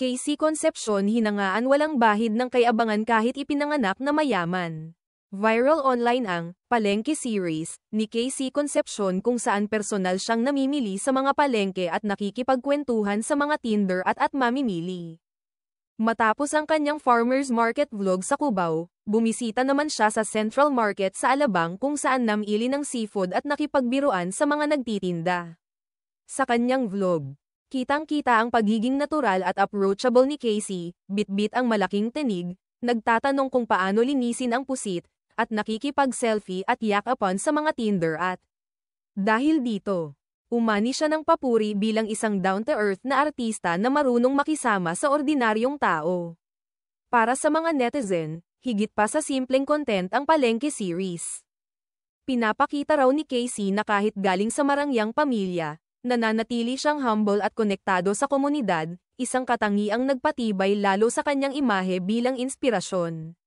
Casey Concepcion hinangaan walang bahid ng kay-abangan kahit ipinanganak na mayaman. Viral online ang Palengke series ni Casey Concepcion kung saan personal siyang namimili sa mga palengke at nakikipagkwentuhan sa mga Tinder at mamimili. Matapos ang kanyang farmers market vlog sa Cubao, bumisita naman siya sa Central Market sa Alabang kung saan namili ng seafood at nakipagbiruan sa mga nagtitinda. Sa kanyang vlog, kitang-kita ang pagiging natural at approachable ni Casey, bit-bit ang malaking tinig, nagtatanong kung paano linisin ang pusit, at nakikipag-selfie at yakapan sa mga Tinder at dahil dito, umani siya ng papuri bilang isang down-to-earth na artista na marunong makisama sa ordinaryong tao. Para sa mga netizen, higit pa sa simpleng content ang Palengke series. Pinapakita raw ni Casey na kahit galing sa marangyang pamilya, nananatili siyang humble at konektado sa komunidad, isang katangiang nagpatibay lalo sa kanyang imahe bilang inspirasyon.